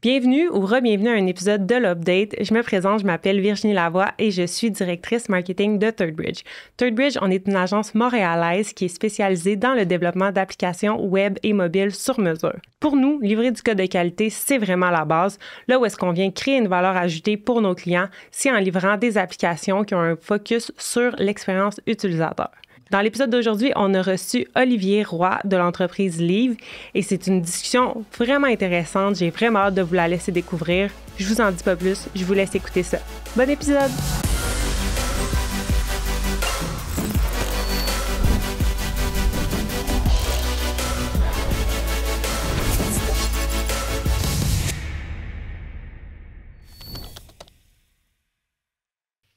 Bienvenue ou re-bienvenue à un épisode de l'Update. Je me présente, je m'appelle Virginie Lavoie et je suis directrice marketing de ThirdBridge. ThirdBridge, on est une agence montréalaise qui est spécialisée dans le développement d'applications web et mobiles sur mesure. Pour nous, livrer du code de qualité, c'est vraiment la base. Là où est-ce qu'on vient créer une valeur ajoutée pour nos clients, c'est en livrant des applications qui ont un focus sur l'expérience utilisateur. Dans l'épisode d'aujourd'hui, on a reçu Olivier Roy de l'entreprise Leave et c'est une discussion vraiment intéressante. J'ai vraiment hâte de vous la laisser découvrir. Je vous en dis pas plus, je vous laisse écouter ça. Bon épisode!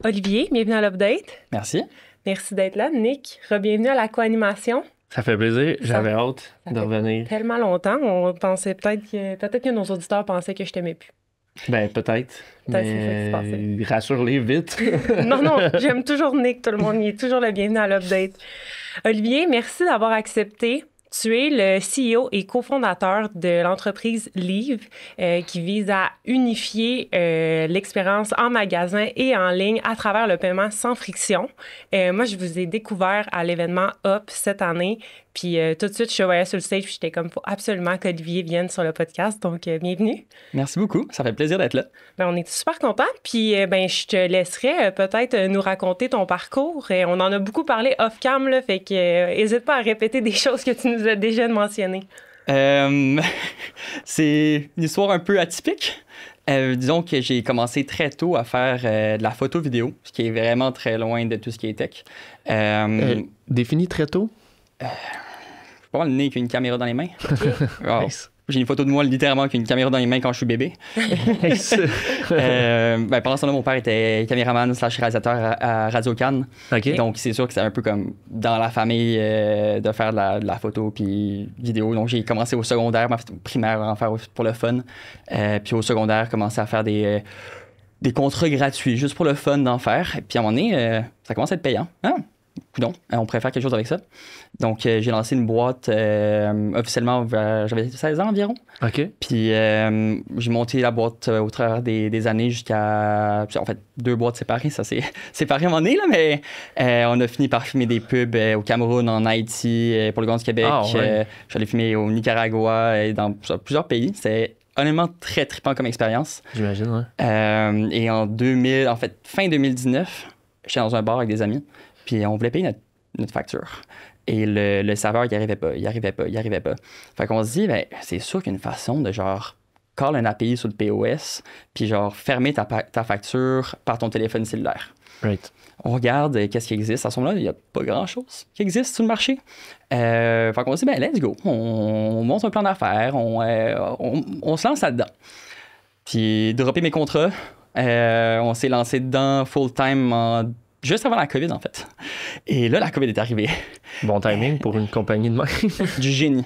Olivier, bienvenue à l'Update. Merci. Merci d'être là, Nick. Bienvenue à la co-animation. Ça fait plaisir. J'avais hâte de revenir. Tellement longtemps. On pensait peut-être que nos auditeurs pensaient que je t'aimais plus. Ben, peut-être. Mais rassure-les vite. Non, j'aime toujours Nick, tout le monde. Il est toujours le bienvenu à l'Update. Olivier, merci d'avoir accepté. Tu es le CEO et cofondateur de l'entreprise Leave qui vise à unifier l'expérience en magasin et en ligne à travers le paiement sans friction. Moi, je vous ai découvert à l'événement Up cette année. Puis tout de suite, je voyais sur le stage puis j'étais comme, faut absolument qu'Olivier vienne sur le podcast. Donc, bienvenue. Merci beaucoup. Ça fait plaisir d'être là. Ben, on est super contents. Puis, je te laisserai peut-être nous raconter ton parcours. On en a beaucoup parlé off-cam, là, fait que n'hésite pas à répéter des choses que tu nous as déjà mentionnées. C'est une histoire un peu atypique. Disons que j'ai commencé très tôt à faire de la photo-vidéo, ce qui est vraiment très loin de tout ce qui est tech. Défini très tôt? Je suis pas mal né avec une caméra dans les mains. Wow. Nice. J'ai une photo de moi littéralement avec une caméra dans les mains quand je suis bébé. Pendant ce temps-là, mon père était caméraman / réalisateur à Radio Cannes. Okay. Donc, c'est sûr que c'est un peu comme dans la famille de faire de la photo puis vidéo. Donc, j'ai commencé au secondaire, primaire, en faire pour le fun. Puis au secondaire, commencé à faire des contrats gratuits, juste pour le fun d'en faire. Et puis à un moment donné, ça commence à être payant. Coudonc, on pourrait faire quelque chose avec ça. Donc, j'ai lancé une boîte officiellement, j'avais 16 ans environ. OK. Puis, j'ai monté la boîte au travers des années jusqu'à... En fait, 2 boîtes séparées, ça c'est séparé à un moment donné, là, mais on a fini par filmer des pubs au Cameroun, en Haïti, pour le Gouvernement du Québec. Ouais. J'allais filmer au Nicaragua et dans plusieurs pays. C'est honnêtement très trippant comme expérience. J'imagine, ouais. Et fin 2019, j'étais dans un bar avec des amis. Puis on voulait payer notre facture. Et le serveur, il arrivait pas. Fait qu'on se dit, c'est sûr qu'il y a une façon de genre call un API sur le POS, puis genre fermer ta facture par ton téléphone cellulaire. Right. On regarde qu'est-ce qui existe. À ce moment-là, il n'y a pas grand-chose qui existe sur le marché. Fait qu'on se dit, let's go. On monte un plan d'affaires, on se lance là-dedans. Puis dropper mes contrats, on s'est lancé dedans full-time juste avant la COVID, en fait. Et là, la COVID est arrivée. Bon timing pour une compagnie de même. Du génie.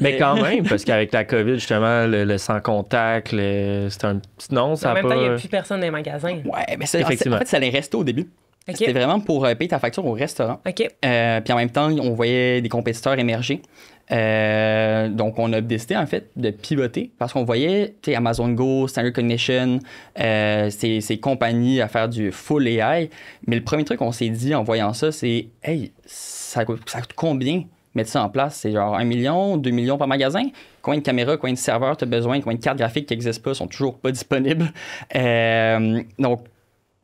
Mais quand même, parce qu'avec la COVID, justement, le sans contact, c'était un petit non, ça en n'a même pas... temps, il n'y a plus personne dans les magasins. Ouais, mais effectivement. En fait, ça allait rester au début. Okay. C'était vraiment pour payer ta facture au restaurant. OK. Puis en même temps, on voyait des compétiteurs émerger. Donc, on a décidé, en fait, de pivoter parce qu'on voyait Amazon Go, Standard Cognition, ces compagnies à faire du full AI. Mais le premier truc qu'on s'est dit en voyant ça, c'est « Hey, ça coûte combien mettre ça en place? C'est genre 1 million, 2 millions par magasin? Combien de caméras, combien de serveurs tu as besoin? Combien de cartes graphiques qui n'existent pas, sont toujours pas disponibles? » Donc,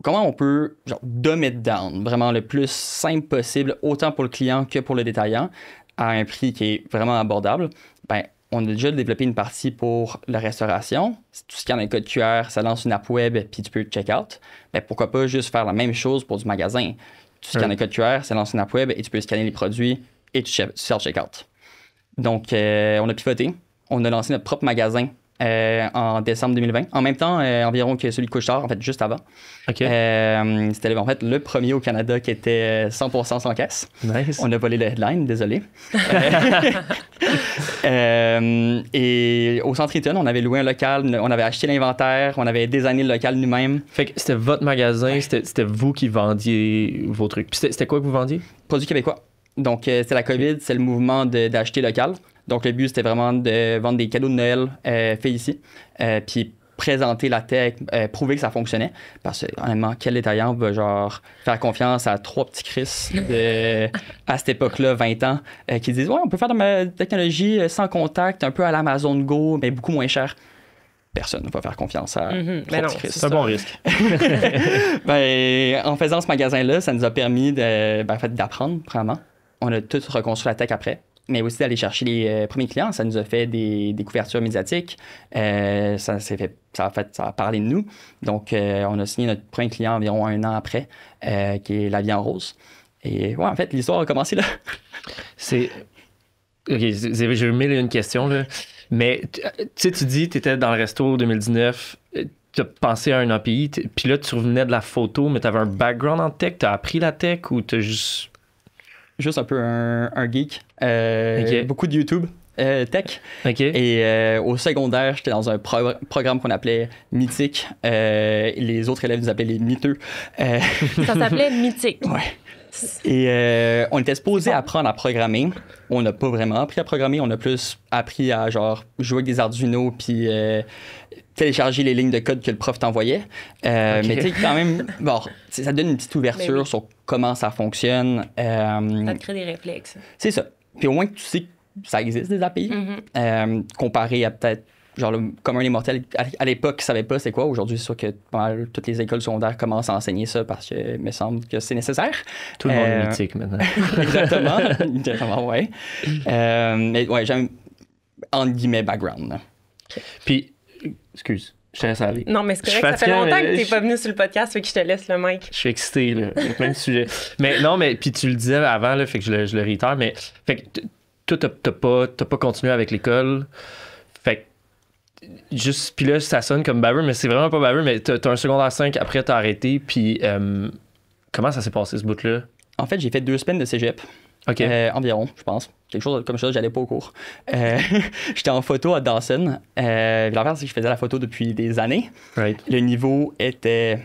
comment on peut dumb it down, vraiment le plus simple possible, autant pour le client que pour le détaillant, à un prix qui est vraiment abordable? On a déjà développé une partie pour la restauration. Si tu scannes un code QR, ça lance une app web, puis tu peux check-out. Pourquoi pas juste faire la même chose pour du magasin? Tu scannes un code QR, ça lance une app web, et tu peux scanner les produits, et tu fais check-out. Donc, on a pivoté. On a lancé notre propre magasin en décembre 2020. En même temps, environ que celui de Couche-Tard, en fait, juste avant. OK. C'était en fait le premier au Canada qui était 100% sans caisse. Nice. On a volé le headline, désolé. Et au Centre Eaton, on avait loué un local, on avait acheté l'inventaire, on avait designé le local nous-mêmes. Fait que c'était votre magasin, c'était vous qui vendiez vos trucs. Puis c'était quoi que vous vendiez? Produits québécois. Donc, c'était la COVID, c'est le mouvement d'acheter local. Donc, le but, c'était vraiment de vendre des cadeaux de Noël faits ici. Puis présenter la tech, prouver que ça fonctionnait. Parce que, honnêtement, quel détaillant va genre faire confiance à 3 petits Chris à cette époque-là, 20 ans, qui disent « Ouais, on peut faire de ma technologie sans contact, un peu à l'Amazon Go, mais beaucoup moins cher. » Personne ne va faire confiance à 3 petits Chris. C'est un bon risque. En faisant ce magasin-là, ça nous a permis d'apprendre, premièrement. On a tout reconstruit la tech après. Mais aussi d'aller chercher les premiers clients. Ça nous a fait des couvertures médiatiques. Ça a parlé de nous. Donc, on a signé notre premier client environ 1 an après, qui est La Vie en Rose. Et ouais, en fait, l'histoire a commencé là. OK, j'ai 1001 questions, là. Mais, tu sais, tu dis, tu étais dans le resto 2019, tu as pensé à un API, puis là, tu revenais de la photo, mais tu avais un background en tech, tu as appris la tech ou tu as juste... Juste un peu un geek. Okay. Beaucoup de YouTube tech. Okay. Et au secondaire, j'étais dans un programme qu'on appelait Mythique. Les autres élèves nous appelaient les mytheux. Ça s'appelait Mythique. Ouais. Et on était supposé apprendre à programmer. On n'a pas vraiment appris à programmer. On a plus appris à genre jouer avec des Arduino puis télécharger les lignes de code que le prof t'envoyait. Mais tu sais, quand même, bon, ça donne une petite ouverture sur comment ça fonctionne. Ça te crée des réflexes. C'est ça. Puis au moins que tu sais que ça existe des API. Comparé à peut-être genre le commun des mortels à l'époque qui ne savaient pas c'est quoi. Aujourd'hui, c'est sûr que toutes les écoles secondaires commencent à enseigner ça parce que il me semble que c'est nécessaire. Tout le monde est mythique maintenant. Exactement, ouais. Mais ouais, j'ai un entre guillemets background. Puis, excuse, je te laisse aller. Non, mais c'est correct, ça fait longtemps que tu n'es pas venu sur le podcast, fait que je te laisse le mic. Je suis excité, là. Il y a plein de sujets. Mais non, mais puis tu le disais avant, là, fait que je le réitère, mais fait que toi, t'as pas continué avec l'école. Fait que juste, puis là, ça sonne comme baveux, mais c'est vraiment pas baveux, mais t'as un secondaire 5, après t'as arrêté, puis comment ça s'est passé ce bout-là? En fait, j'ai fait 2 semaines de cégep. OK. Environ, je pense. Quelque chose comme ça, j'allais pas au cours. J'étais en photo à Dawson. L'affaire, c'est que je faisais la photo depuis des années. Right. Le niveau était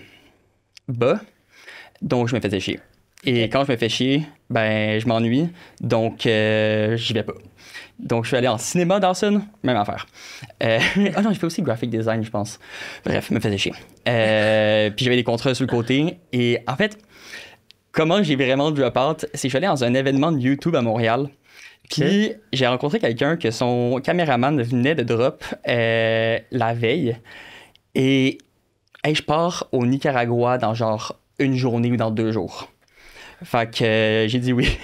bas, donc je me faisais chier. Et quand je me fais chier, ben je m'ennuie, donc j'y vais pas. Donc je suis allé en cinéma Dawson, même affaire. Ah non, j'ai fait aussi graphic design, je pense. Bref, me faisais chier. Puis j'avais des contrats sur le côté. Et en fait, comment j'ai vraiment drop out, c'est que je suis allé dans un événement de YouTube à Montréal. Puis j'ai rencontré quelqu'un que son caméraman venait de drop la veille. Et hey, je pars au Nicaragua dans genre 1 journée ou dans 2 jours. Fait que j'ai dit oui.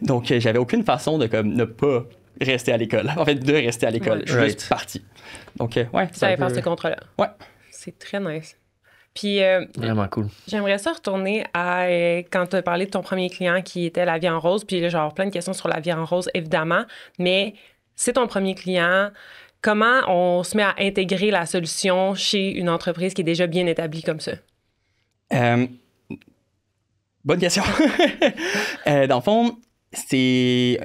Donc j'avais aucune façon de comme ne pas rester à l'école. En fait, de rester à l'école. Je suis juste parti. Donc ouais. Tu savais faire ce contrat-là. Ouais. C'est très nice. Puis, vraiment cool. J'aimerais ça retourner à quand tu as parlé de ton premier client qui était La Vie en Rose. Puis là, genre, plein de questions sur La Vie en Rose, évidemment. Mais c'est ton premier client. Comment on se met à intégrer la solution chez une entreprise qui est déjà bien établie comme ça? Bonne question. Dans le fond, c'est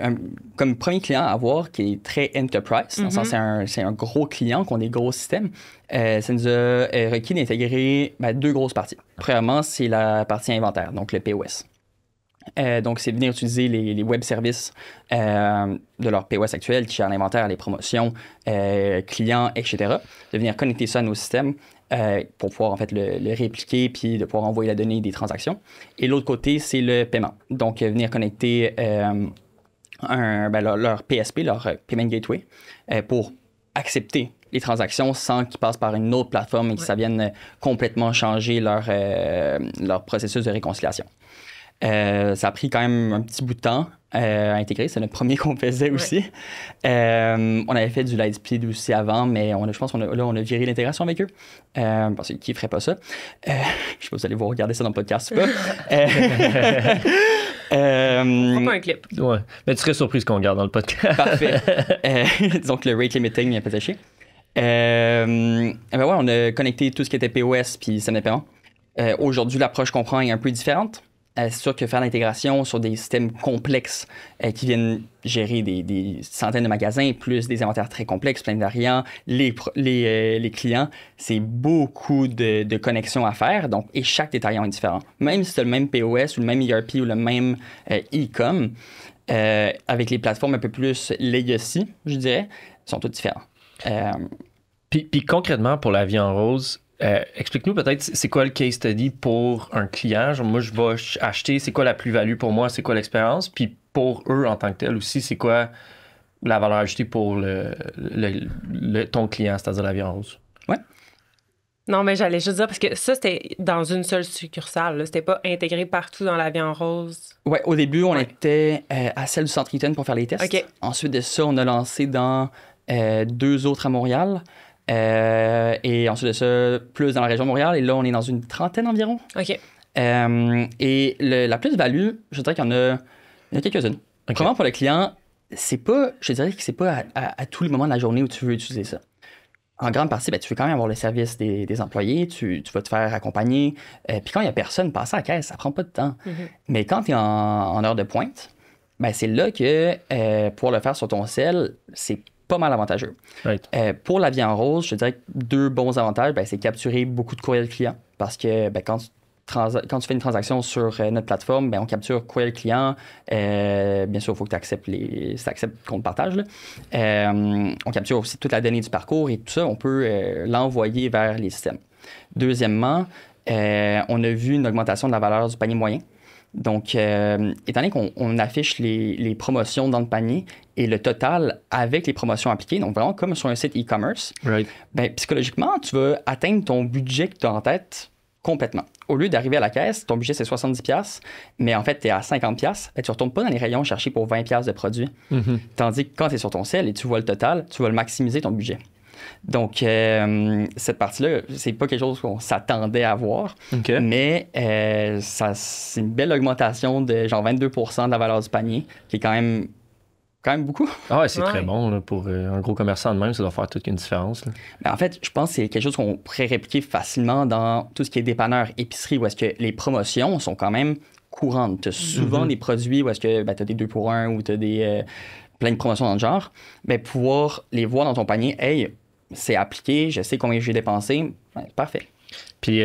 comme premier client à avoir qui est très enterprise. Dans le sens, c'est un gros client qui a des gros systèmes. Ça nous a requis d'intégrer 2 grosses parties. Premièrement, c'est la partie inventaire, donc le POS. Donc, c'est de venir utiliser les web services de leur POS actuel qui gèrent l'inventaire, les promotions, clients, etc. De venir connecter ça à nos systèmes pour pouvoir en fait le répliquer puis de pouvoir envoyer la donnée des transactions. Et l'autre côté, c'est le paiement. Donc, venir connecter leur PSP, leur Payment Gateway, pour accepter les transactions sans qu'ils passent par une autre plateforme et que ça vienne complètement changer leur processus de réconciliation. Ça a pris quand même un petit bout de temps à intégrer. C'est notre premier qu'on faisait aussi. On avait fait du Lightspeed aussi avant, mais je pense qu'on a viré l'intégration avec eux. Parce qu'ils ne feraient pas ça. Je ne sais pas si vous allez vous regarder ça dans le podcast ou pas. On pas un clip. Ouais. Mais tu serais surprise qu'on regarde dans le podcast. Parfait. Disons que le rate limiting a fait chier. On a connecté tout ce qui était POS puis système de paiement. Aujourd'hui, l'approche qu'on prend est un peu différente. C'est sûr que faire l'intégration sur des systèmes complexes qui viennent gérer des centaines de magasins, plus des inventaires très complexes, plein de variants, les clients, c'est beaucoup de connexions à faire. Donc, et chaque détaillant est différent. Même si tu as le même POS ou le même ERP ou le même e-com, avec les plateformes un peu plus legacy, je dirais, sont toutes différents. Puis concrètement, pour la vie en rose, explique-nous peut-être, c'est quoi le case study pour un client? Genre, moi, je vais acheter, c'est quoi la plus-value pour moi, c'est quoi l'expérience? Puis pour eux en tant que tel aussi, c'est quoi la valeur ajoutée pour ton client, c'est-à-dire la vie en rose? Ouais. Non, mais j'allais juste dire, parce que ça, c'était dans une seule succursale. Là. C'était pas intégré partout dans la vie en rose. Ouais, au début, on était à celle du Centre Eaton pour faire les tests. OK. Ensuite de ça, on a lancé dans 2 autres à Montréal. Et ensuite de ça, plus dans la région de Montréal. Et là, on est dans une trentaine environ. OK. Et la plus-value, je dirais qu'il y en a quelques-unes. Okay. Premièrement, pour le client, je dirais que c'est pas à tous les moments de la journée où tu veux utiliser ça. En grande partie, tu veux quand même avoir le service des employés, tu vas te faire accompagner. Puis quand il n'y a personne, passer à la caisse, ça prend pas de temps. Mm-hmm. Mais quand tu es en heure de pointe, c'est là que pouvoir le faire sur ton cell, c'est pas mal avantageux. Right. Pour la vie en rose, je dirais que 2 bons avantages, c'est capturer beaucoup de courriels clients. Parce que quand tu fais une transaction sur notre plateforme, on capture courriel client. Bien sûr, il faut que tu acceptes qu'on le partage. Là. On capture aussi toute la donnée du parcours et tout ça, on peut l'envoyer vers les systèmes. Deuxièmement, on a vu une augmentation de la valeur du panier moyen. Donc, étant donné qu'on affiche les promotions dans le panier et le total avec les promotions appliquées, donc vraiment comme sur un site e-commerce, right. Psychologiquement, tu vas atteindre ton budget que tu as en tête complètement. Au lieu d'arriver à la caisse, ton budget c'est 70$, mais en fait, tu es à 50$, tu ne retournes pas dans les rayons chercher pour 20$ de produits. Mm-hmm. Tandis que quand tu es sur ton cell et tu vois le total, tu vas le maximiser ton budget. Donc, cette partie-là, c'est pas quelque chose qu'on s'attendait à voir, Okay. mais c'est une belle augmentation de genre 22% de la valeur du panier, qui est quand même beaucoup. Ah ouais, c'est Ouais. très bon là, pour un gros commerçant de même, ça doit faire toute une différence. Là. Mais en fait, je pense que c'est quelque chose qu'on pourrait répliquer facilement dans tout ce qui est dépanneur, épicerie, où est-ce que les promotions sont quand même courantes. Tu as souvent des produits où est-ce que tu as des 2 pour 1 ou tu as plein de promotions dans le genre. Mais pouvoir les voir dans ton panier, hey, c'est appliqué, je sais combien j'ai dépensé, parfait. Puis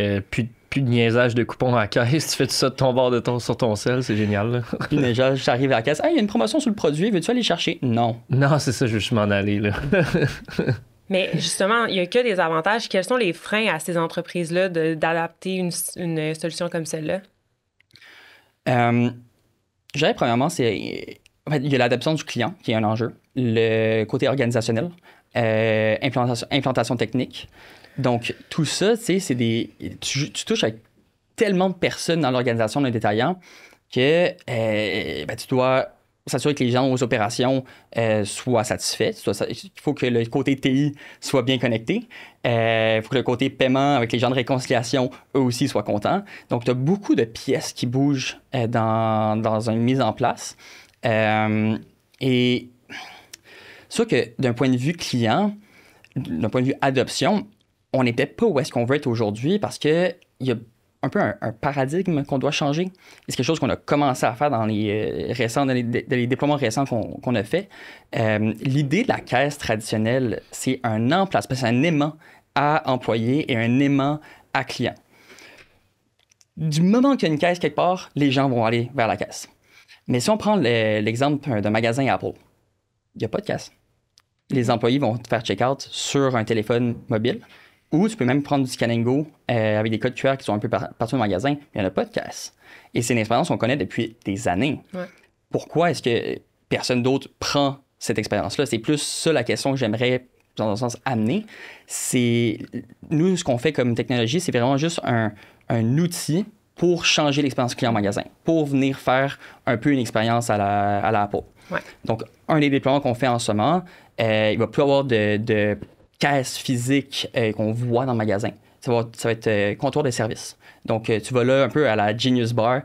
plus de niaisage de coupons à la caisse, tu fais tout ça de ton bord sur ton cell, c'est génial. Là. Puis déjà, j'arrive à la caisse, hey, il y a une promotion sur le produit, veux-tu aller chercher? Non. Non, c'est ça, je veux juste m'en aller. Là. Mais justement, il n'y a que des avantages. Quels sont les freins à ces entreprises-là d'adapter une solution comme celle-là? Je dirais, premièrement, en fait, il y a l'adoption du client qui est un enjeu, le côté organisationnel, implantation technique. Donc, tout ça, tu sais, tu touches avec tellement de personnes dans l'organisation d'un détaillant que tu dois s'assurer que les gens aux opérations soient satisfaits. Il faut que le côté TI soit bien connecté. Il faut que le côté paiement avec les gens de réconciliation, eux aussi, soient contents. Donc, tu as beaucoup de pièces qui bougent dans une mise en place. Et soit que d'un point de vue client, d'un point de vue adoption, on n'était pas où est-ce qu'on veut être aujourd'hui parce qu'il y a un peu un paradigme qu'on doit changer. C'est quelque chose qu'on a commencé à faire dans les déploiements récents qu'on a fait. L'idée de la caisse traditionnelle, c'est un emplacement, c'est un aimant à employé et un aimant à client. Du moment qu'il y a une caisse quelque part, les gens vont aller vers la caisse. Mais si on prend l'exemple d'un magasin Apple, il n'y a pas de caisse. Les employés vont te faire check-out sur un téléphone mobile ou tu peux même prendre du scan and go avec des codes QR qui sont un peu partout dans le magasin, mais il n'y en a pas de caisse. Et c'est une expérience qu'on connaît depuis des années. Ouais. Pourquoi est-ce que personne d'autre prend cette expérience-là? C'est plus ça la question que j'aimerais, dans un sens, amener. Nous, ce qu'on fait comme technologie, c'est vraiment juste un outil pour changer l'expérience client magasin, pour venir faire un peu une expérience à la Apple. Ouais. Donc, un des déploiements qu'on fait en ce moment, il ne va plus avoir de caisse physique qu'on voit dans le magasin. Ça va être comptoir de service. Donc, tu vas là un peu à la Genius Bar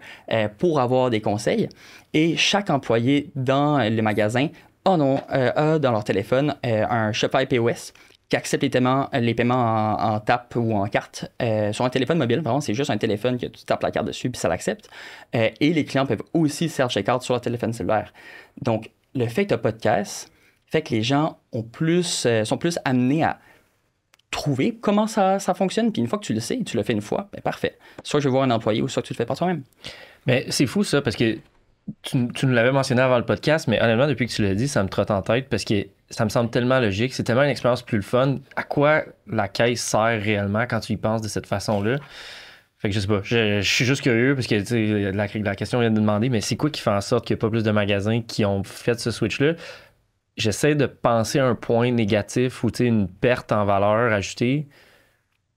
pour avoir des conseils. Et chaque employé dans le magasin a dans leur téléphone un Shopify POS qui accepte les paiements en tap ou en carte sur un téléphone mobile. Vraiment, c'est juste un téléphone que tu tapes la carte dessus puis ça l'accepte. Et les clients peuvent aussi self-checkout sur leur téléphone cellulaire. Donc, le fait que tu n'as pas de caisse fait que les gens sont plus amenés à trouver comment ça fonctionne. Puis une fois que tu le sais, tu le fais une fois, parfait. Soit je vais voir un employé ou soit tu le fais par toi-même. Mais c'est fou ça, parce que tu nous l'avais mentionné avant le podcast, mais honnêtement, depuis que tu l'as dit, ça me trotte en tête parce que ça me semble tellement logique. C'est tellement une expérience plus le fun. À quoi la caisse sert réellement quand tu y penses de cette façon-là? Fait que je sais pas. Je suis juste curieux parce que tu sais, la question vient de demander, mais c'est quoi qui fait en sorte qu'il n'y a pas plus de magasins qui ont fait ce switch-là? J'essaie de penser à un point négatif ou une perte en valeur ajoutée.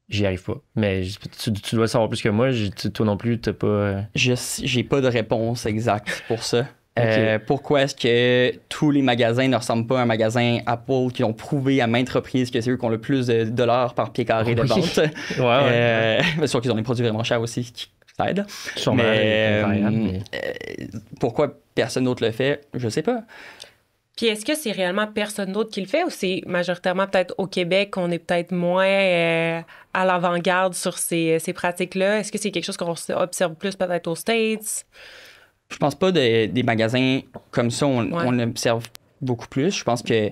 J'y arrive pas. Mais tu dois savoir plus que moi. Toi non plus, t'as pas. J'ai pas de réponse exacte pour ça. Ok. Pourquoi est-ce que tous les magasins ne ressemblent pas à un magasin Apple qui ont prouvé à maintes reprises que c'est eux qui ont le plus de dollars par pied carré de Oui. vente? Ouais. Bien sûr qu'ils ont des produits vraiment chers aussi qui aident. Sûrement. Mais pourquoi personne d'autre le fait, je sais pas. Puis est-ce que c'est réellement personne d'autre qui le fait ou c'est majoritairement peut-être au Québec qu'on est peut-être moins à l'avant-garde sur ces pratiques-là? Est-ce que c'est quelque chose qu'on observe plus peut-être aux States? Je pense pas des magasins comme ça, on observe beaucoup plus. Je pense que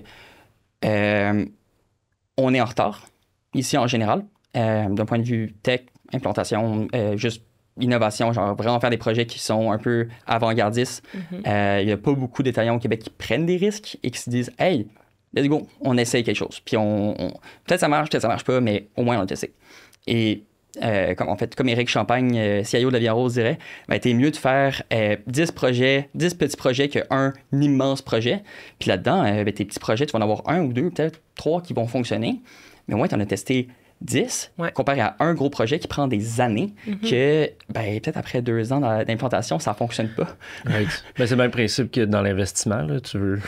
on est en retard ici en général, d'un point de vue tech, implantation, juste innovation, genre vraiment faire des projets qui sont un peu avant-gardistes. Mm-hmm. Il n'y a pas beaucoup de détaillants au Québec qui prennent des risques et qui se disent « Hey, let's go, on essaye quelque chose. » Puis peut-être ça marche, peut-être ça marche pas, mais au moins on le sait. Et comme Éric Champagne, CIO de la Via Rose dirait, ben, t'es mieux de faire 10 petits projets qu'un immense projet. Puis là-dedans, tes petits projets, tu vas en avoir un ou deux, peut-être 3 qui vont fonctionner. Mais au moins, tu en as testé 10, comparé à un gros projet qui prend des années, que peut-être après 2 ans d'implantation, ça ne fonctionne pas. Right. Ben, c'est le même principe que dans l'investissement. Là. Tu veux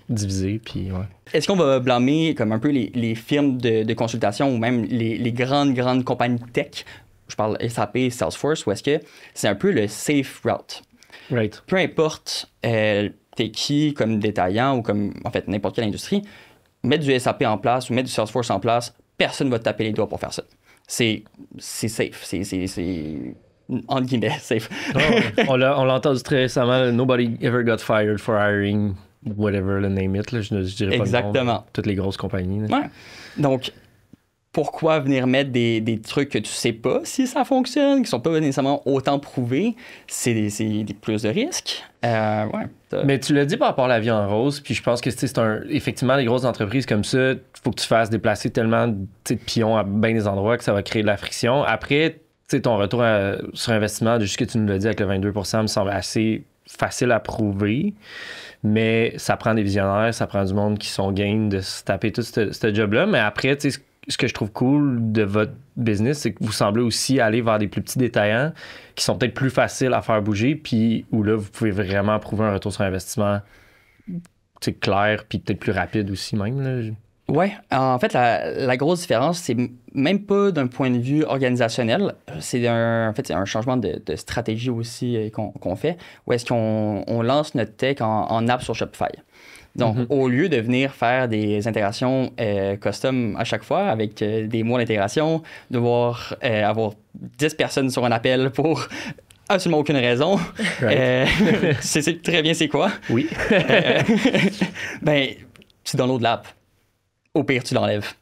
diviser. Puis, Est-ce qu'on va blâmer comme un peu les firmes de consultation ou même les grandes compagnies tech? Je parle SAP, Salesforce, ou est-ce que c'est un peu le safe route? Right. Peu importe t'es qui comme détaillant ou comme en fait n'importe quelle industrie, mettre du SAP en place ou mettre du Salesforce en place, personne ne va te taper les doigts pour faire ça. C'est safe. C'est entre guillemets safe. On l'a entendu très récemment. Nobody ever got fired for hiring whatever the name it. Là. Je dirais pas Exactement. le nom, toutes les grosses compagnies. Ouais. Donc, pourquoi venir mettre des trucs que tu sais pas si ça fonctionne, qui sont pas nécessairement autant prouvés? C'est des plus de risques. Mais tu l'as dit par rapport à la vie en rose, puis je pense que effectivement, les grosses entreprises comme ça, il faut que tu fasses déplacer tellement de pions à bien des endroits que ça va créer de la friction. Après, ton retour sur investissement, de juste que tu nous l'as dit avec le 22%, me semble assez facile à prouver. Mais ça prend des visionnaires, ça prend du monde qui sont game de se taper tout ce job-là. Mais après, ce que je trouve cool de votre business, c'est que vous semblez aussi aller vers des plus petits détaillants qui sont peut-être plus faciles à faire bouger, puis où là, vous pouvez vraiment prouver un retour sur investissement clair, puis peut-être plus rapide aussi même. Là. Ouais, en fait, la grosse différence, c'est même pas d'un point de vue organisationnel, c'est un changement de stratégie aussi qu'on fait, où est-ce qu'on lance notre tech en app sur Shopify. Donc, au lieu de venir faire des intégrations custom à chaque fois avec des mois d'intégration, devoir avoir 10 personnes sur un appel pour absolument aucune raison, c'est très bien c'est quoi. Oui. Tu downloads l'app. Au pire, tu l'enlèves.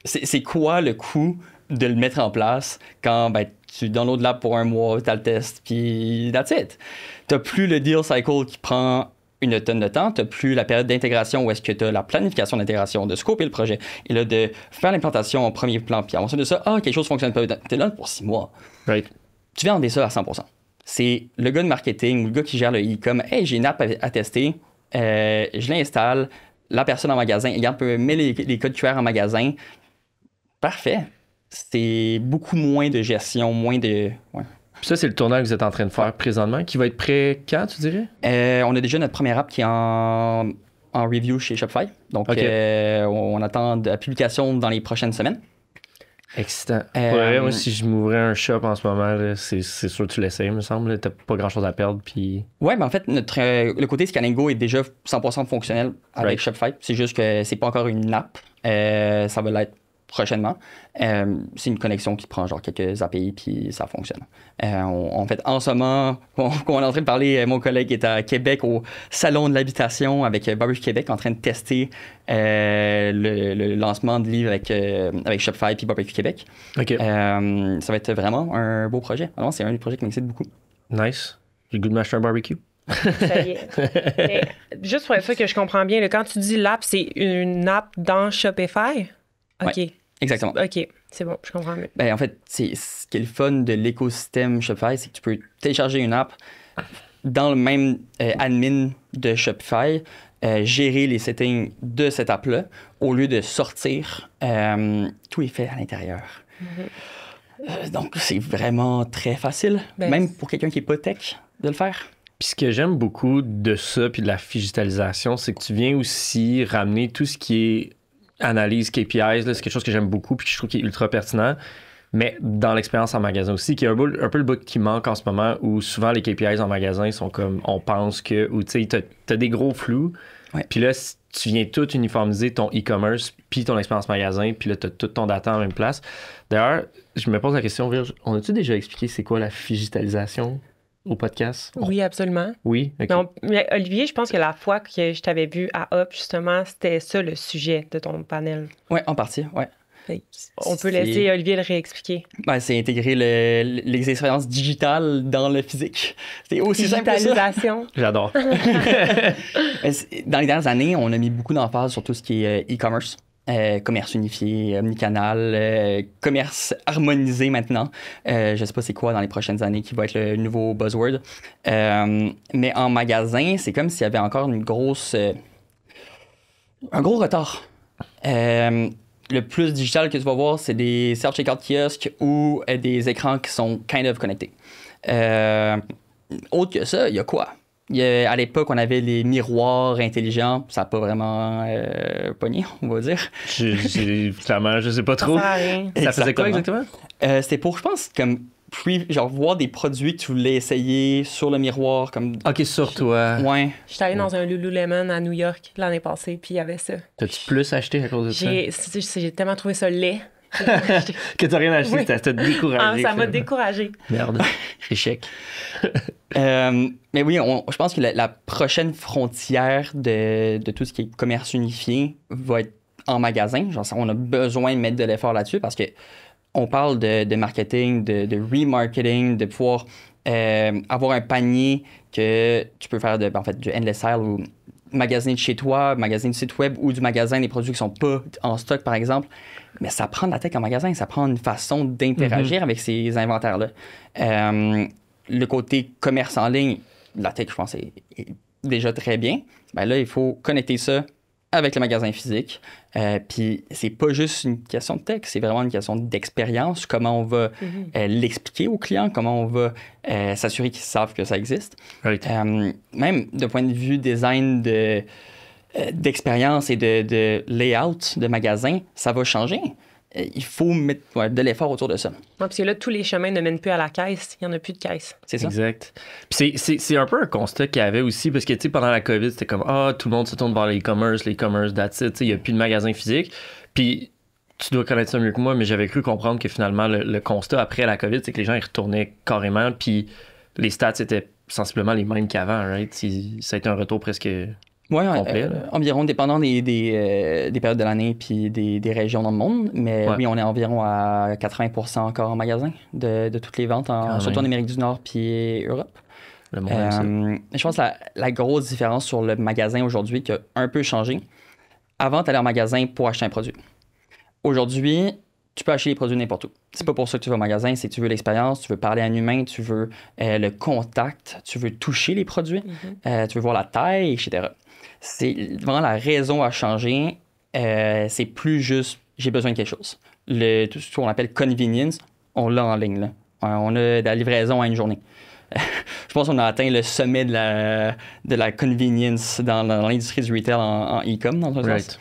C'est quoi le coût de le mettre en place quand tu downloads l'app pour un mois, tu as le test, puis that's it. Tu n'as plus le deal cycle qui prend une tonne de temps, tu n'as plus la période d'intégration où est-ce que tu as la planification d'intégration, de scoper le projet, et là, de faire l'implantation en premier plan, puis ensuite de ça, quelque chose ne fonctionne pas. Tu es là pour 6 mois. Right. Tu viens vendre ça à 100%. C'est le gars de marketing ou le gars qui gère le e-com. Hey, j'ai une app à tester, je l'installe. La personne en magasin, regarde, met les codes QR en magasin. Parfait. C'est beaucoup moins de gestion, moins de... Ouais. Puis ça, c'est le tournant que vous êtes en train de faire présentement, qui va être prêt quand, tu dirais? On a déjà notre première app qui est en review chez Shopify. Donc, on attend la publication dans les prochaines semaines. Excitant. Moi, si je m'ouvrais un shop en ce moment, là, c'est sûr que tu l'essayes, me semble. T'as pas grand-chose à perdre. Puis... Ouais, mais en fait, le côté Scan & Go est déjà 100% fonctionnel avec Shopify. C'est juste que c'est pas encore une app. Ça va l'être prochainement. C'est une connexion qui prend genre quelques API, puis ça fonctionne. En fait, en ce moment, on est en train de parler, mon collègue est à Québec au Salon de l'habitation avec Barbecue Québec, en train de tester le lancement de livres avec Shopify puis Barbecue Québec. Okay. Ça va être vraiment un beau projet. Alors, c'est un des projets qui m'excite beaucoup. Nice. J'ai le goût de m'acheter un barbecue. Ça y est. Mais juste pour être sûr que je comprends bien, là, quand tu dis l'app, c'est une app dans Shopify? OK. Ouais, exactement. OK, c'est bon, je comprends mieux. Ben, en fait, ce qui est le fun de l'écosystème Shopify, c'est que tu peux télécharger une app dans le même admin de Shopify, gérer les settings de cette app-là, au lieu de sortir. Tout est fait à l'intérieur. Donc, c'est vraiment très facile, même pour quelqu'un qui n'est pas tech, de le faire. Puis ce que j'aime beaucoup de ça, puis de la digitalisation, c'est que tu viens aussi ramener tout ce qui est analyse KPIs, là, c'est quelque chose que j'aime beaucoup, puis que je trouve qui est ultra pertinent, mais dans l'expérience en magasin aussi, qui est un peu le bout qui manque en ce moment, où souvent les KPIs en magasin sont comme on pense que, ou tu sais, t'as des gros flous, puis là, tu viens tout uniformiser ton e-commerce, puis ton expérience magasin, puis là, t'as tout ton data en même place. D'ailleurs, je me pose la question, Virge, on a-tu déjà expliqué c'est quoi la digitalisation au podcast? Oui, absolument. Oui? Okay. Mais Olivier, je pense que la fois que je t'avais vu à Hop, justement, c'était ça le sujet de ton panel. Oui, en partie, oui. On peut laisser Olivier le réexpliquer. Ben, c'est intégrer les expériences digitales dans le physique. C'est aussi simple que ça. Digitalisation. J'adore. Dans les dernières années, on a mis beaucoup d'emphase sur tout ce qui est e-commerce. Commerce unifié, omnicanal, commerce harmonisé maintenant. Je ne sais pas c'est quoi dans les prochaines années qui va être le nouveau buzzword. Mais en magasin, c'est comme s'il y avait encore un gros retard. Le plus digital que tu vas voir, c'est des self-checkout kiosques ou des écrans qui sont kind of connectés. Autre que ça, il y a quoi? À l'époque, on avait les miroirs intelligents. Ça n'a pas vraiment pogné, on va dire. Clairement, je sais pas trop. Ça faisait quoi exactement? C'était pour, je pense, comme genre voir des produits que tu voulais essayer sur le miroir. Comme... OK, sur toi. Ouais. J'étais allée dans un Lululemon à New York l'année passée, puis il y avait ça. T'as-tu plus acheté à cause de ça? J'ai tellement trouvé ça laid. Que t'as rien acheté, ça t'a découragé. Ça m'a découragé. Merde. Échec. Mais oui, je pense que la prochaine frontière de tout ce qui est commerce unifié va être en magasin. Genre, on a besoin de mettre de l'effort là-dessus parce que on parle de marketing, de remarketing, de pouvoir avoir un panier que tu peux faire du endless sale ou magasiner de chez toi, magasiner du site web ou du magasin des produits qui sont pas en stock, par exemple. Mais ça prend de la tech en magasin, ça prend une façon d'interagir avec ces inventaires-là. Le côté commerce en ligne, la tech, je pense, est déjà très bien. Ben là, il faut connecter ça avec le magasin physique. Puis c'est pas juste une question de tech, c'est vraiment une question d'expérience. Comment on va l'expliquer aux clients, comment on va s'assurer qu'ils savent que ça existe. Right. Même de point de vue design d'expérience et de layout de magasin, ça va changer. Il faut mettre de l'effort autour de ça. Ouais, parce que là, tous les chemins ne mènent plus à la caisse. Il n'y en a plus de caisse. C'est ça. Exact. Puis c'est un peu un constat qu'il y avait aussi, parce que, tu sais, pendant la COVID, c'était comme, tout le monde se tourne vers l'e-commerce, that's it. Tu sais, il n'y a plus de magasins physiques. Puis, tu dois connaître ça mieux que moi, mais j'avais cru comprendre que finalement, le constat après la COVID, c'est que les gens, ils retournaient carrément, puis les stats étaient sensiblement les mêmes qu'avant, right? Ça a été un retour presque... Oui, environ, dépendant des périodes de l'année puis des régions dans le monde. Mais oui, on est environ à 80% encore en magasin de toutes les ventes, surtout en Amérique du Nord puis Europe. Je pense que la grosse différence sur le magasin aujourd'hui qui a un peu changé, avant, tu allais en magasin pour acheter un produit. Aujourd'hui, tu peux acheter les produits n'importe où. C'est pas pour ça que tu vas au magasin, c'est que tu veux l'expérience, tu veux parler à un humain, tu veux le contact, tu veux toucher les produits, tu veux voir la taille, etc. C'est vraiment la raison à changer. C'est plus juste j'ai besoin de quelque chose. Tout ce qu'on appelle convenience, on l'a en ligne. Là. On a de la livraison à une journée. Je pense qu'on a atteint le sommet de la convenience dans l'industrie du retail en e-com, dans un sens.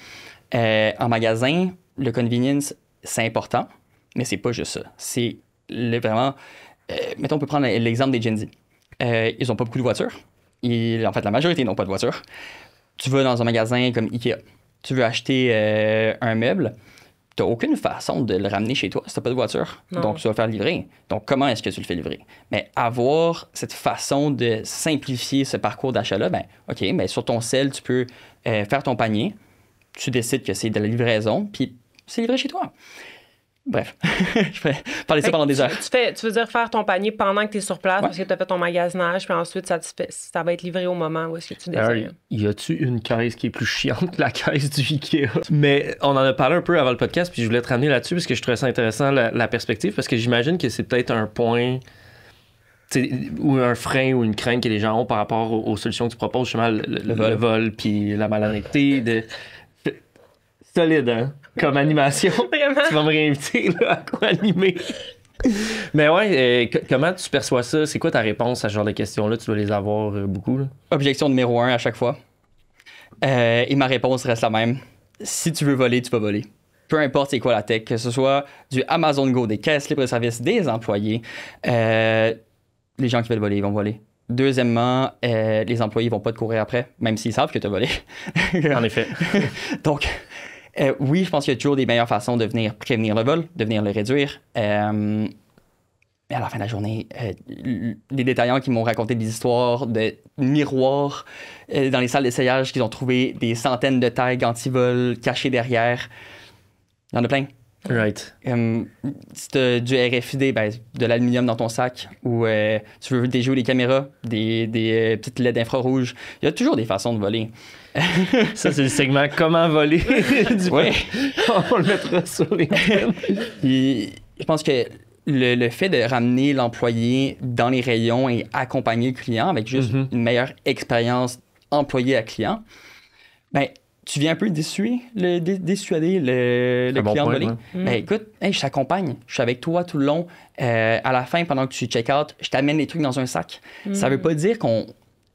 En magasin, le convenience, c'est important, mais c'est pas juste ça. C'est vraiment... mettons, on peut prendre l'exemple des Gen Z. Ils n'ont pas beaucoup de voitures. En fait, la majorité n'ont pas de voiture. Tu vas dans un magasin comme Ikea. Tu veux acheter un meuble. Tu n'as aucune façon de le ramener chez toi si tu n'as pas de voiture. Non. Donc, tu vas faire livrer. Donc, comment est-ce que tu le fais livrer? Mais avoir cette façon de simplifier ce parcours d'achat-là, OK, sur ton cell, tu peux faire ton panier. Tu décides que c'est de la livraison, puis c'est livré chez toi. Bref, je pourrais parler de ça pendant des heures. Tu veux dire faire ton panier pendant que tu es sur place parce que tu as fait ton magasinage, puis ensuite ça va être livré au moment où est-ce que tu désires. Y a-tu une caisse qui est plus chiante que la caisse du Ikea? Mais on en a parlé un peu avant le podcast, puis je voulais te ramener là-dessus parce que je trouvais ça intéressant la perspective, parce que j'imagine que c'est peut-être un point ou un frein ou une crainte que les gens ont par rapport aux solutions que tu proposes, justement le vol puis la malhonnêteté. Solide, hein? Comme animation. Vraiment? Tu vas me réinviter là, à co-animer. Mais ouais, comment tu perçois ça? C'est quoi ta réponse à ce genre de questions-là? Tu dois les avoir beaucoup. Là. Objection numéro 1 à chaque fois. Et ma réponse reste la même. Si tu veux voler, tu vas voler. Peu importe c'est quoi la tech, que ce soit du Amazon Go, des caisses libre-service, des employés, les gens qui veulent voler, ils vont voler. Deuxièmement, les employés vont pas te courir après, même s'ils savent que tu as volé. En effet. Donc, oui, je pense qu'il y a toujours des meilleures façons de venir prévenir le vol, de venir le réduire. Mais à la fin de la journée, les détaillants qui m'ont raconté des histoires de miroirs dans les salles d'essayage, qu'ils ont trouvé des centaines de tags anti-vol cachés derrière. Il y en a plein. Right. Si tu as du RFID, ben, de l'aluminium dans ton sac, ou tu veux déjouer les caméras, des petites LED infrarouges, il y a toujours des façons de voler. Ça, c'est le segment Comment voler. Oui. On le mettra sur les Puis, je pense que le fait de ramener l'employé dans les rayons et accompagner le client avec juste une meilleure expérience employé à client, ben, tu viens un peu dissuader le client de voler. Ouais. Ben, écoute, hey, je t'accompagne, je suis avec toi tout le long. À la fin, pendant que tu check-out, je t'amène les trucs dans un sac. Ça veut pas dire qu'on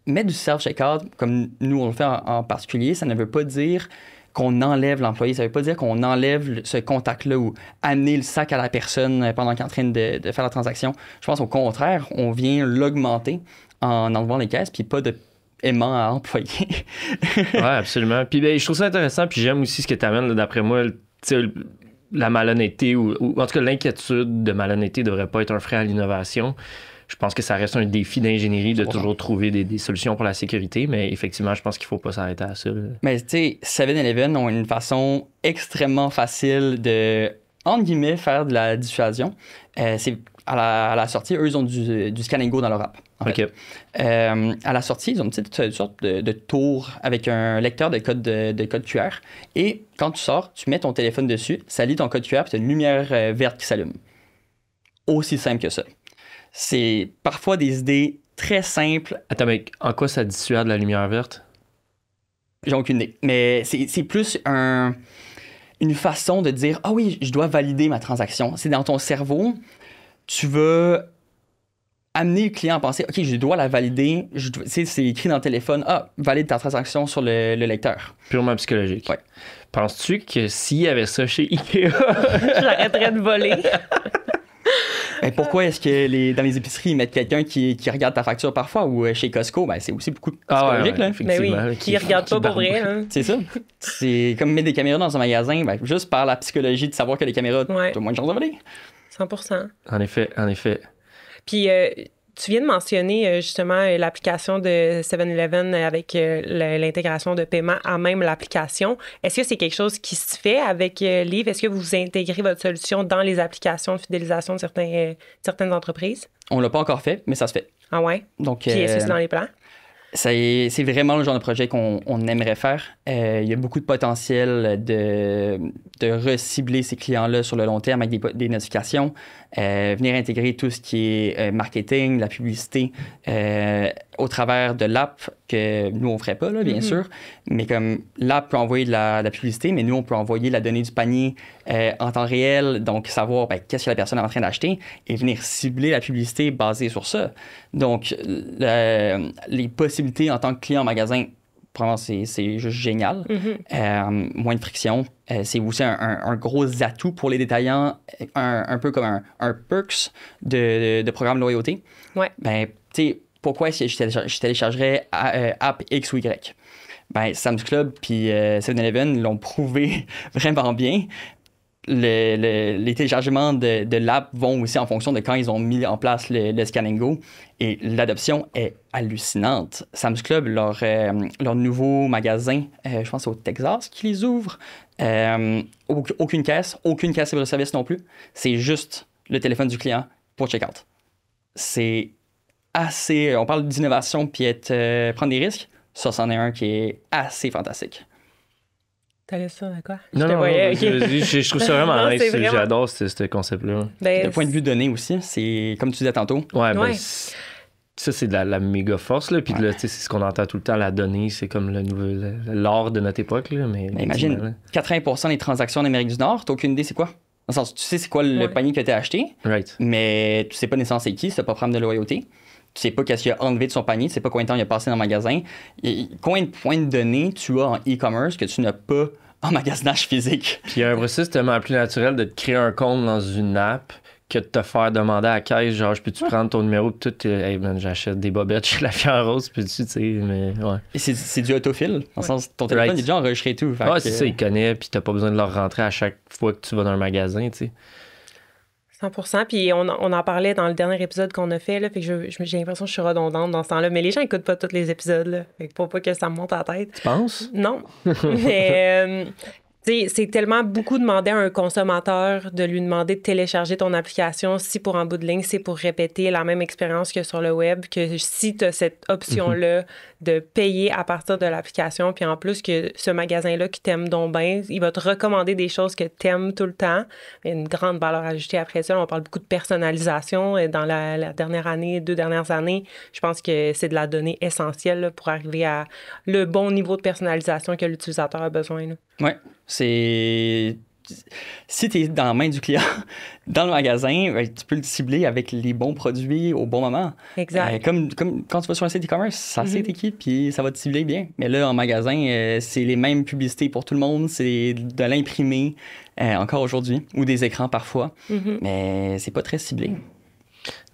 met du self-checkout, comme nous on le fait en particulier, ça ne veut pas dire qu'on enlève l'employé, ça veut pas dire qu'on enlève ce contact-là ou amener le sac à la personne pendant qu'elle est en train de faire la transaction. Je pense au contraire, on vient l'augmenter en enlevant les caisses, puis pas de aimant à employer. Ouais, absolument. Puis ben, je trouve ça intéressant, puis j'aime aussi ce que tu amènes, d'après moi, la malhonnêteté, ou en tout cas l'inquiétude de malhonnêteté ne devrait pas être un frein à l'innovation. Je pense que ça reste un défi d'ingénierie de toujours trouver des solutions pour la sécurité, mais effectivement, je pense qu'il ne faut pas s'arrêter à ça. Là. Mais tu sais, 7-Eleven ont une façon extrêmement facile de, entre guillemets, faire de la dissuasion. C'est à la sortie, eux, ils ont du Scan & Go dans leur app. En fait. À la sortie, ils ont une petite sorte de tour avec un lecteur de code QR. Et quand tu sors, tu mets ton téléphone dessus, ça lit ton code QR, puis tu as une lumière verte qui s'allume. Aussi simple que ça. C'est parfois des idées très simples. Attends, mais en quoi ça dissuade la lumière verte? J'ai aucune idée. Mais c'est plus une façon de dire « Ah oui, je dois valider ma transaction. » C'est dans ton cerveau, tu veux amener le client à penser « OK, je dois la valider. » C'est écrit dans le téléphone « Ah, valide ta transaction sur le lecteur. » Purement psychologique. Ouais. Penses-tu que s'il y avait ça chez Ikea... J'arrêterais de voler. Ben, pourquoi est-ce que dans les épiceries, ils mettent quelqu'un qui regarde ta facture parfois, ou chez Costco, ben, c'est aussi beaucoup psychologique. Ouais, mais oui, qui ne regarde pas pour vrai. Hein. C'est ça. C'est comme mettre des caméras dans un magasin, ben, juste par la psychologie de savoir que les caméras, tu as moins de chances de voler. 100%. En effet. Puis, tu viens de mentionner justement l'application de 7-Eleven avec l'intégration de paiement à même l'application. Est-ce que c'est quelque chose qui se fait avec Liv? Est-ce que vous intégrez votre solution dans les applications de fidélisation de certaines entreprises? On l'a pas encore fait, mais ça se fait. Ah ouais? Donc, puis est-ce que c'est dans les plans? C'est vraiment le genre de projet qu'on aimerait faire. Il y a beaucoup de potentiel de recibler ces clients-là sur le long terme avec des notifications, venir intégrer tout ce qui est marketing, la publicité au travers de l'app que nous, on ne ferait pas, là, bien sûr. Mais comme l'app peut envoyer de la publicité, mais nous, on peut envoyer la donnée du panier en temps réel, donc savoir qu'est-ce que la personne est en train d'acheter et venir cibler la publicité basée sur ça. Donc, les possibilités en tant que client en magasin, vraiment, c'est juste génial. Moins de friction. C'est aussi un gros atout pour les détaillants, un peu comme un perks de programme de loyauté. Ouais. Ben, tu sais, pourquoi est-ce que je téléchargerais app X ou Y? Ben, Sam's Club puis 7-Eleven l'ont prouvé vraiment bien. les téléchargements de l'app vont aussi en fonction de quand ils ont mis en place le Scan & Go. Et l'adoption est hallucinante. Sam's Club, leur nouveau magasin, je pense c'est au Texas qui les ouvre. Aucune caisse libre-service non plus. C'est juste le téléphone du client pour check-out. C'est assez... On parle d'innovation puis prendre des risques. Ça, c'en est un qui est assez fantastique. T'allais ça, d'accord? Non, je trouve ça vraiment Non, nice. c'est vraiment- J'adore ce concept-là. Ben, Le point de vue donné aussi, c'est comme tu disais tantôt. Ouais, ben, Ouais. ça, c'est de la méga force, là. Puis là, tu sais, c'est ce qu'on entend tout le temps, la donnée, c'est comme l'art de notre époque, là. Mais Imagine, là. 80% des transactions en Amérique du Nord, t'as aucune idée c'est quoi? Dans le sens, tu sais c'est quoi le Ouais. panier que t'as acheté, Right. mais tu sais pas nécessairement c'est qui, c'est pas programme de loyauté. Tu sais pas qu'est-ce qu'il a enlevé de son panier, tu sais pas combien de temps il a passé dans le magasin. Combien de points de données tu as en e-commerce que tu n'as pas en magasinage physique? Puis il y a un processus tellement plus naturel de te créer un compte dans une app que de te faire demander à la caisse, genre, je peux-tu prendre ton numéro, puis tout, hey man, j'achète des bobettes chez la Fière Rose, puis tu sais, mais ouais. Et c'est du autofill, dans le sens ton téléphone Right. est déjà enregistré et tout. Fait Ouais, que, c'est ça, ils connaissent, puis t'as pas besoin de leur rentrer à chaque fois que tu vas dans un magasin, tu sais. 100%. Puis on en parlait dans le dernier épisode qu'on a fait, là, fait que j'ai l'impression que je suis redondante dans ce temps-là. Mais les gens n'écoutent pas tous les épisodes, là. Fait que pour pas que ça me monte à la tête. Tu penses? Non. Mais tu sais, c'est tellement beaucoup demander à un consommateur de lui demander de télécharger ton application si pour en bout de ligne, c'est pour répéter la même expérience que sur le web, que si tu as cette option-là de payer à partir de l'application, puis en plus que ce magasin-là qui t'aime donc bien, il va te recommander des choses que t'aimes tout le temps. Il y a une grande valeur ajoutée après ça. On parle beaucoup de personnalisation dans la dernière année, 2 dernières années. Je pense que c'est de la donnée essentielle là, pour arriver à le bon niveau de personnalisation que l'utilisateur a besoin. Là. Ouais, c'est... Si tu es dans la main du client, dans le magasin, ben, tu peux le cibler avec les bons produits au bon moment. Exact. Comme quand tu vas sur un site e-commerce, ça sait t'es qui, puis ça va te cibler bien. Mais là, en magasin, c'est les mêmes publicités pour tout le monde, c'est de l'imprimé encore aujourd'hui, ou des écrans parfois, mais c'est pas très ciblé.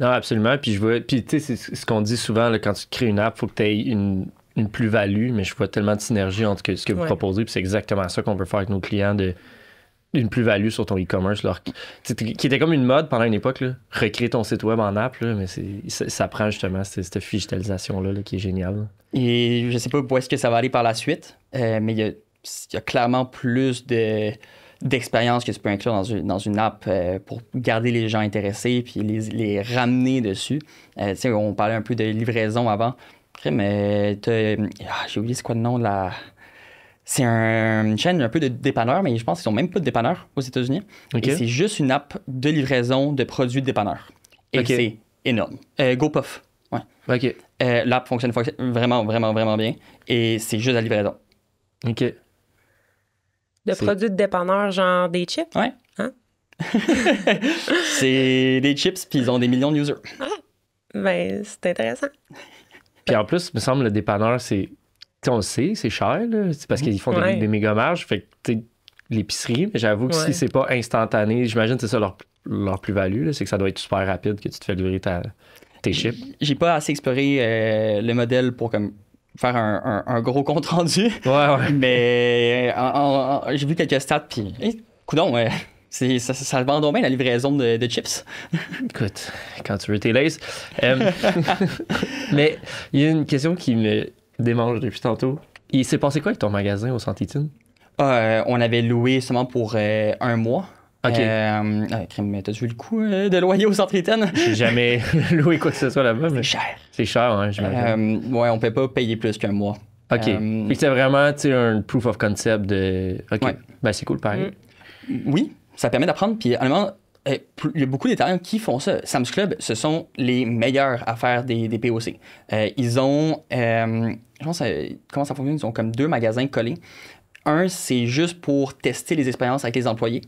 Non, absolument. Puis je vois, puis tu sais, c'est ce qu'on dit souvent, là, quand tu crées une app, il faut que tu aies une plus-value, mais je vois tellement de synergie entre ce que vous proposez, puis c'est exactement ça qu'on veut faire avec nos clients, une plus-value sur ton e-commerce, qui était comme une mode pendant une époque, là, recréer ton site web en app, là, mais ça prend justement cette digitalisation-là qui est géniale. Là. Et je sais pas où est-ce que ça va aller par la suite, mais il y a clairement plus d'expérience que tu peux inclure dans une app pour garder les gens intéressés puis les ramener dessus. Tu sais, on parlait un peu de livraison avant. Mais j'ai oublié c'est quoi le nom de la... C'est une chaîne un peu de dépanneurs, mais je pense qu'ils sont même pas de dépanneurs aux États-Unis. Okay. Et c'est juste une app de livraison de produits de dépanneurs. Et c'est énorme. GoPuff. Ouais. OK. L'app fonctionne vraiment, vraiment, vraiment bien. Et c'est juste la livraison. OK. De produits de dépanneurs, genre des chips? Ouais. Hein? C'est des chips, puis ils ont des millions de users. Ben, c'est intéressant. Puis en plus, il me semble, le dépanneur, c'est... Tu sais, on le sait, c'est cher, là. C'est parce qu'ils font des méga marges. Fait que, tu sais, l'épicerie, mais j'avoue que si c'est pas instantané, j'imagine que c'est ça leur plus-value, là, c'est que ça doit être super rapide que tu te fais livrer tes chips. J'ai pas assez exploré le modèle pour comme faire un gros compte rendu. Ouais. Mais j'ai vu quelques stats, puis coudonc, ça vend donc bien la livraison de chips. Écoute, quand tu veux tes lays. Mais il y a une question qui me démange depuis tantôt. Il s'est passé quoi avec ton magasin au Centre-Étienne? On avait loué seulement pour 1 mois. OK. T'as-tu vu le coût de loyer au Centre-Étienne? J'ai jamais loué quoi que ce soit là-bas. Mais... C'est cher. C'est cher, hein, j'imagine. On ne peut pas payer plus qu'un mois. OK. Et c'est vraiment, tu sais, un proof of concept de... OK. Ouais. Ben, c'est cool, pareil. Oui, ça permet d'apprendre. Puis, honnêtement, il y a beaucoup d'Italiens qui font ça. Sam's Club, ce sont les meilleurs à faire des POC. Ils ont... je pense comment ça fonctionne? Ils ont comme 2 magasins collés. Un, c'est juste pour tester les expériences avec les employés.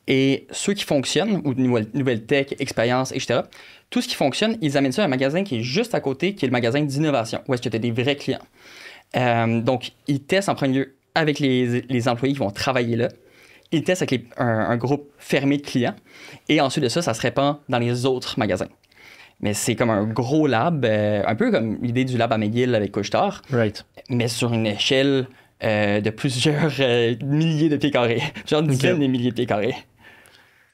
Et ceux qui fonctionnent, ou nouvelle tech, expérience, etc., tout ce qui fonctionne, ils amènent ça à un magasin qui est juste à côté, qui est le magasin d'innovation, où est-ce que tu as des vrais clients. Donc, ils testent en premier lieu avec les employés qui vont travailler là. Ils testent avec un groupe fermé de clients. Et ensuite de ça, ça se répand dans les autres magasins. Mais c'est comme un gros lab, un peu comme l'idée du lab à McGill avec Couche-Tard, mais sur une échelle de plusieurs milliers de pieds carrés, genre dizaines de milliers de pieds carrés.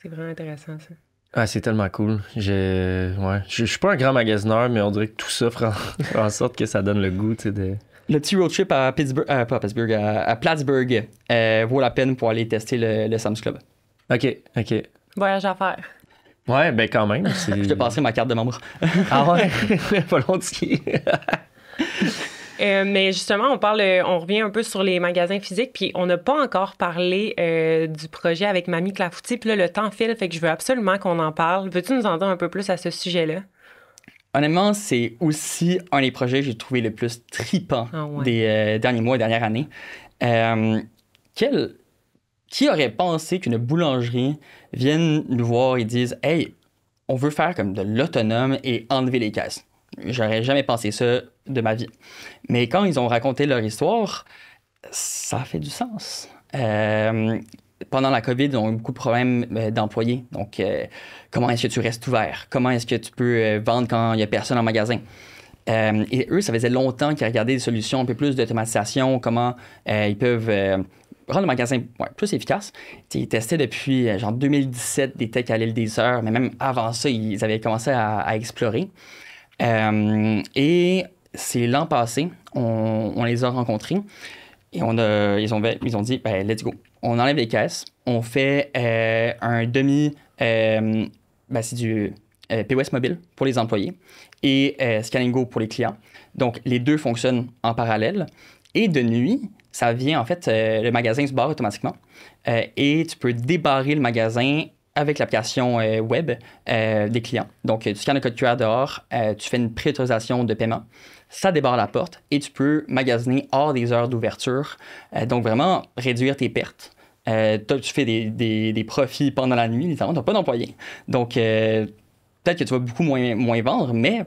C'est vraiment intéressant, ça. Ah, c'est tellement cool. Je suis pas un grand magasineur, mais on dirait que tout ça fera en sorte que ça donne le goût, tu sais, de... Le petit road trip à Pittsburgh, pas à Pittsburgh, à Plattsburgh vaut la peine pour aller tester le Sam's Club. OK. Voyage à faire. Ouais, ben quand même. Je te passerai ma carte de membre. Ah ouais? Volontiers. Mais justement, on revient un peu sur les magasins physiques, puis on n'a pas encore parlé du projet avec Mamie Clafoutis, puis là, le temps file, fait que je veux absolument qu'on en parle. Veux-tu nous en dire un peu plus à ce sujet-là? Honnêtement, c'est aussi un des projets que j'ai trouvé le plus tripant des derniers mois et dernières années. Qui aurait pensé qu'une boulangerie vienne nous voir et dise « Hey, on veut faire comme de l'autonome et enlever les caisses. » J'aurais jamais pensé ça de ma vie. Mais quand ils ont raconté leur histoire, ça a fait du sens. Pendant la COVID, ils ont eu beaucoup de problèmes d'employés. Donc, comment est-ce que tu restes ouvert? Comment est-ce que tu peux vendre quand il n'y a personne en magasin? Et eux, ça faisait longtemps qu'ils regardaient des solutions un peu plus d'automatisation, comment ils peuvent rendre le magasin plus efficace. T'sais, ils testaient depuis genre 2017 des techs à l'île des Sœurs, mais même avant ça, ils avaient commencé à explorer. Et c'est l'an passé, on les a rencontrés et ils ont dit ben, let's go. On enlève les caisses, on fait un c'est du POS mobile pour les employés et Scan & Go pour les clients. Donc, les deux fonctionnent en parallèle. Et de nuit, ça vient, en fait, le magasin se barre automatiquement et tu peux débarrer le magasin avec l'application web des clients. Donc, tu scannes le code QR dehors, tu fais une pré-autorisation de paiement, ça débarre la porte et tu peux magasiner hors des heures d'ouverture. Donc, vraiment réduire tes pertes. Tu fais des profits pendant la nuit, littéralement, tu n'as pas d'employés. Donc, peut-être que tu vas beaucoup moins vendre, mais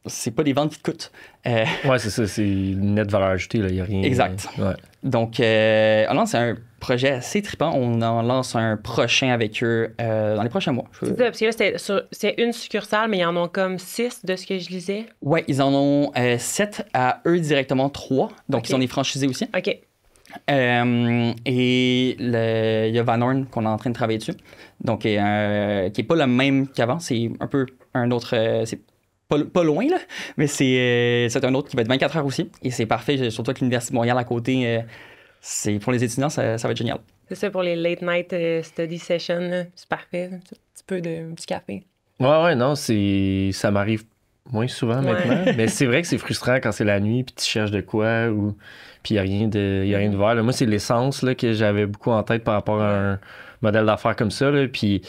c'est pas des ventes qui te coûtent. Ouais, c'est ça, c'est une nette valeur ajoutée, il n'y a rien. Exact. Ouais. Donc, c'est un projet assez trippant. On en lance un prochain avec eux dans les prochains mois. C'est ça, parce que là, c'est une succursale, mais ils en ont comme 6 de ce que je lisais. Ouais, ils en ont 7 à eux directement 3. Donc, ils ont des franchisés aussi. OK. Et il y a Van Horn qu'on est en train de travailler dessus. Donc, qui n'est pas le même qu'avant. C'est un peu un autre... c'est pas loin, là, mais c'est un autre qui va être 24 heures aussi. Et c'est parfait, surtout avec l'Université de Montréal à côté. C'est pour les étudiants, ça va être génial. C'est ça, pour les late night study sessions, là, c'est parfait. Un petit café. Ouais, non, ça m'arrive moins souvent maintenant. Mais c'est vrai que c'est frustrant quand c'est la nuit puis tu cherches de quoi ou puis il n'y a rien de vert. Là. Moi, c'est l'essence là, que j'avais beaucoup en tête par rapport à un modèle d'affaires comme ça. Là. Puis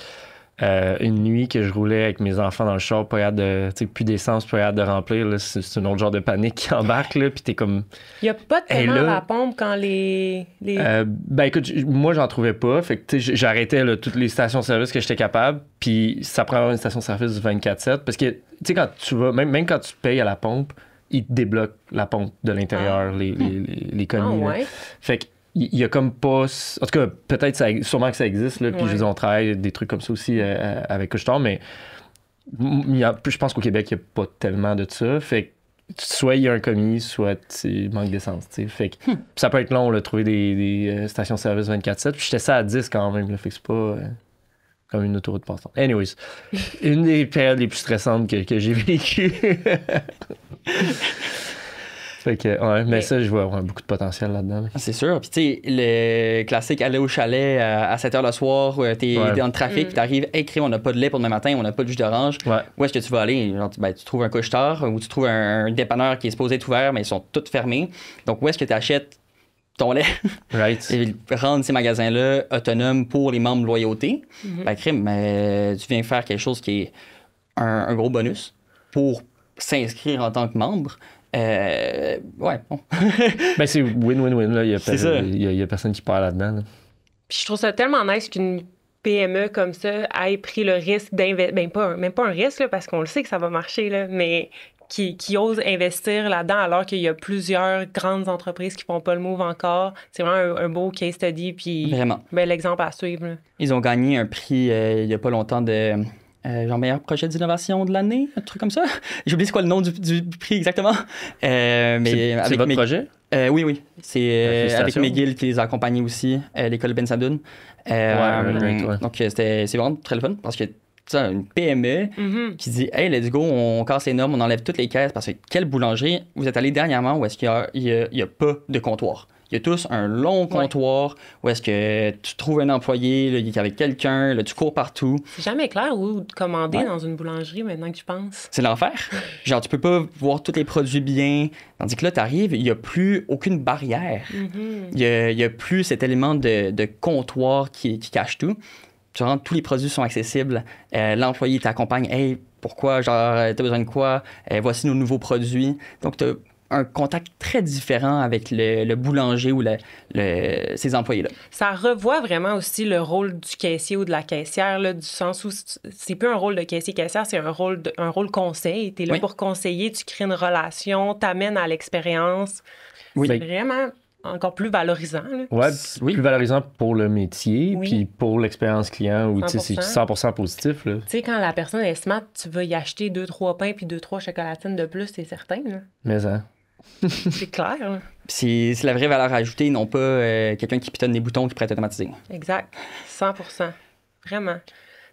une nuit que je roulais avec mes enfants dans le char, plus d'essence, plus hâte de remplir, là, c'est un autre genre de panique qui embarque, là, puis t'es comme... Il n'y a pas de paiement à la pompe quand les... Ben écoute, moi, j'en trouvais pas, fait que j'arrêtais là, toutes les stations-service que j'étais capable, puis ça prend une station-service 24/7, parce que, tu sais, quand tu vas, même quand tu payes à la pompe, ils te débloquent la pompe de l'intérieur, les commis. Ah ouais? Fait que il y a comme pas... En tout cas, peut-être sûrement que ça existe, là, puis on travaille des trucs comme ça aussi avec Couche-Tard, mais je pense qu'au Québec, il n'y a pas tellement de ça. Fait que soit il y a un commis, soit il manque d'essence. Fait que ça peut être long, là, trouver des stations-service 24/7. Puis j'étais ça à 10 quand même, là, fait que c'est pas comme une autoroute passante. Anyways, une des périodes les plus stressantes que j'ai vécues. Fait que, mais ça, je vois beaucoup de potentiel là-dedans. C'est sûr. Puis, tu sais, le classique aller au chalet à 7 h le soir, t'es dans le trafic, puis t'arrives, on n'a pas de lait pour demain matin, on n'a pas de jus d'orange. Ouais. Où est-ce que tu vas aller? Genre, tu trouves un couche-tard ou tu trouves un dépanneur qui est supposé être ouvert, mais ils sont tous fermés. Donc, où est-ce que tu achètes ton lait? Right. Et rendre ces magasins-là autonomes pour les membres de loyauté. Mais tu viens faire quelque chose qui est un gros bonus pour s'inscrire en tant que membre. Bon. Ben, c'est win-win-win. Il y a personne qui perd là-dedans. Là. Puis je trouve ça tellement nice qu'une PME comme ça ait pris le risque d'investir. Même pas un risque, là, parce qu'on le sait que ça va marcher, là, mais qui ose investir là-dedans alors qu'il y a plusieurs grandes entreprises qui font pas le move encore. C'est vraiment un beau case study. Puis l'exemple à suivre. Là. Ils ont gagné un prix il y a pas longtemps de... genre meilleur projet d'innovation de l'année, un truc comme ça. J'ai oublié c'est quoi le nom du prix exactement. C'est votre projet? Oui. C'est avec Félicitations. McGill qui les a accompagnés aussi, l'école Ben Sadoun. Ouais. Donc, c'est vraiment très le fun parce que ça, une PME Mhm. qui dit hey, let's go, on casse les normes, on enlève toutes les caisses parce que quelle boulangerie vous êtes allé dernièrement où est-ce qu'il y a pas de comptoir? Il y a tous un long comptoir où est-ce que tu trouves un employé, là, il est avec quelqu'un, là, tu cours partout. C'est jamais clair où commander Ouais. dans une boulangerie maintenant que je pense. C'est l'enfer. Genre, tu peux pas voir tous les produits bien. Tandis que là, tu arrives, il n'y a plus aucune barrière. Mhm. Il y a plus cet élément de comptoir qui cache tout. Tu rentres, tous les produits sont accessibles. L'employé t'accompagne. Hey, pourquoi? Genre, t'as besoin de quoi? Voici nos nouveaux produits. Donc, tu as un contact très différent avec le boulanger ou ces employés-là. Ça revoit vraiment aussi le rôle du caissier ou de la caissière, là, du sens où c'est plus un rôle de caissier-caissière, c'est un rôle conseil. Tu es là Oui. pour conseiller, tu crées une relation, t'amènes à l'expérience. Oui. C'est vraiment encore plus valorisant. Là. Ouais, Oui. plus valorisant pour le métier, Oui. puis pour l'expérience client, où tu sais, c'est 100% positif. Là. Tu sais, quand la personne est smart, tu vas y acheter 2-3 pains puis 2-3 chocolatines de plus, c'est certain. Là. Mais hein. C'est clair. Là. C'est la vraie valeur ajoutée, non pas quelqu'un qui pitonne des boutons qui pourrait être automatisé. Exact. 100%. Vraiment.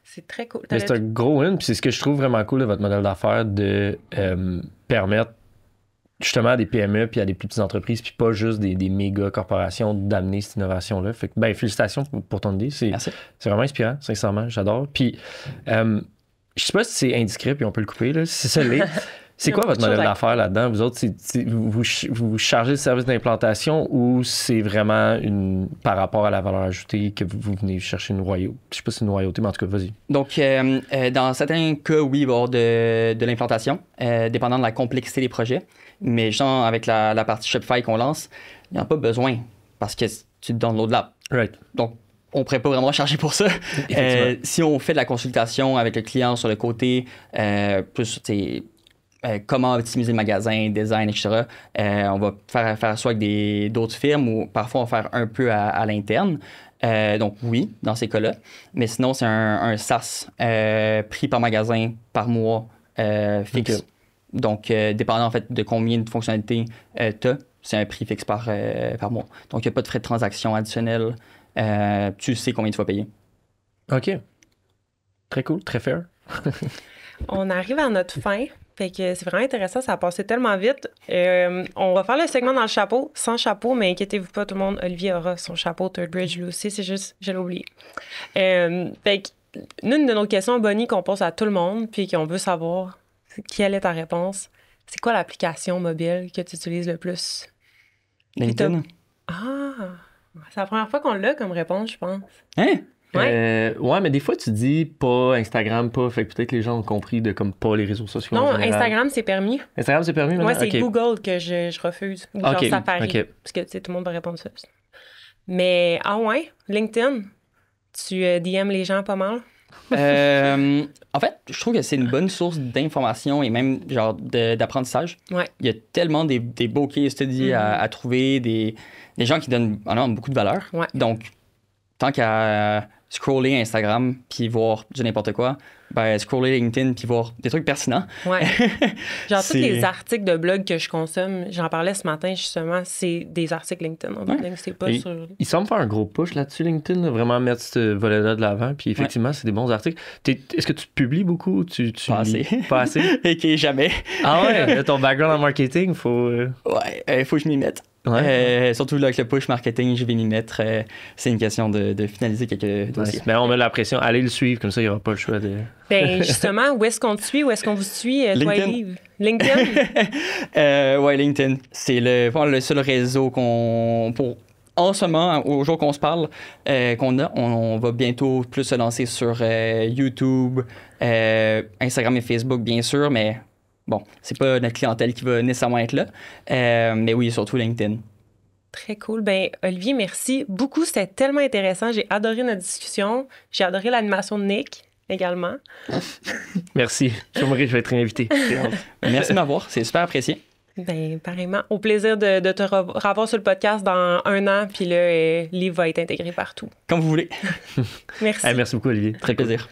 C'est très cool. Mais c'est un gros win, puis c'est ce que je trouve vraiment cool de votre modèle d'affaires de permettre justement à des PME puis à des plus petites entreprises, puis pas juste des méga corporations d'amener cette innovation-là. Fait que, ben, félicitations pour ton idée. Merci. C'est vraiment inspirant, sincèrement. J'adore. Puis, je sais pas si c'est indiscret, puis on peut le couper, là. Si ça l'est. C'est quoi votre modèle d'affaires là-dedans? Vous autres, vous chargez le service d'implantation ou c'est vraiment par rapport à la valeur ajoutée que vous venez chercher une royauté? Je sais pas si c'est une royauté, mais en tout cas, vas-y. Donc, dans certains cas, oui, il va y avoir de l'implantation, dépendant de la complexité des projets. Mais genre, avec la partie Shopify qu'on lance, il n'y en a pas besoin parce que tu te downloads l'app. Right. Donc, on ne pourrait pas vraiment charger pour ça. Si on fait de la consultation avec le client sur le côté, plus, comment optimiser le magasin, design, etc., on va faire soit avec d'autres firmes ou parfois on va faire un peu à l'interne. Donc oui, dans ces cas-là. Mais sinon, c'est un SaaS prix par magasin, par mois, fixe. Okay. Donc, dépendant en fait de combien de fonctionnalités tu as, c'est un prix fixe par mois. Donc, il n'y a pas de frais de transaction additionnels. Tu sais combien tu vas payer. OK. Très cool, très fair. On arrive à notre fin. Fait que c'est vraiment intéressant, ça a passé tellement vite. On va faire le segment dans le chapeau, sans chapeau, mais inquiétez-vous pas, tout le monde, Olivier aura son chapeau Third Bridge lui aussi, c'est juste, je l'ai oublié. Fait que, une de nos questions, Bonnie, qu'on pose à tout le monde, puis qu'on veut savoir quelle est ta réponse, c'est quoi l'application mobile que tu utilises le plus? LinkedIn? Ah! C'est la première fois qu'on l'a comme réponse, je pense. Hein? Ouais. Ouais, mais des fois, tu dis pas Instagram, pas. Fait que peut-être que les gens ont compris de comme pas les réseaux sociaux. Non, en général. Instagram, c'est permis. Instagram, c'est permis maintenant? Moi, c'est Ok. Google que je refuse. Ou genre Ok, Safari. ok. Parce que, tu sais, tout le monde va répondre ça. Mais, ouais, LinkedIn, tu DM les gens pas mal? En fait, je trouve que c'est une bonne source d'information et même genre d'apprentissage. Ouais. Il y a tellement des beaux case studies à trouver, des gens qui donnent vraiment beaucoup de valeur. Ouais. Donc, tant qu'à scroller Instagram puis voir du n'importe quoi, ben scroller LinkedIn puis voir des trucs pertinents. Ouais. Genre, tous C'est- les articles de blog que je consomme, j'en parlais ce matin, justement, c'est des articles LinkedIn. En Ouais. c'est pas Et- sur... Il semble faire un gros push là-dessus, LinkedIn, là, vraiment mettre ce volet-là de l'avant. Puis effectivement, c'est des bons articles. Est-ce que tu publies beaucoup? Tu Pas lis? assez. Pas assez? Et qui jamais. Ah ouais, ton background en marketing, faut. Ouais, il faut que je m'y mette. Ouais. Surtout là, avec le push marketing, je vais m'y mettre. C'est une question de finaliser quelques dossiers. Nice. Mais on met la pression. Allez le suivre, comme ça, il n'y aura pas le choix de. Ben, justement, où est-ce qu'on te suit? Où est-ce qu'on vous suit, toi et LinkedIn. Yves? LinkedIn? Ouais, LinkedIn. C'est le seul réseau en ce moment, au jour qu'on se parle, qu'on a. On va bientôt plus se lancer sur YouTube, Instagram et Facebook, bien sûr, mais bon, c'est pas notre clientèle qui va nécessairement être là. Mais oui, surtout LinkedIn. Très cool. Ben, Olivier, merci beaucoup. C'était tellement intéressant. J'ai adoré notre discussion. J'ai adoré l'animation de Nick également. Merci. Je vais être invité. Merci de m'avoir, c'est super apprécié. Ben, pareillement. Au plaisir de te revoir sur le podcast dans 1 an. Puis là, Liv va être intégré partout. Comme vous voulez. Merci. Hey, merci beaucoup, Olivier. Très plaisir.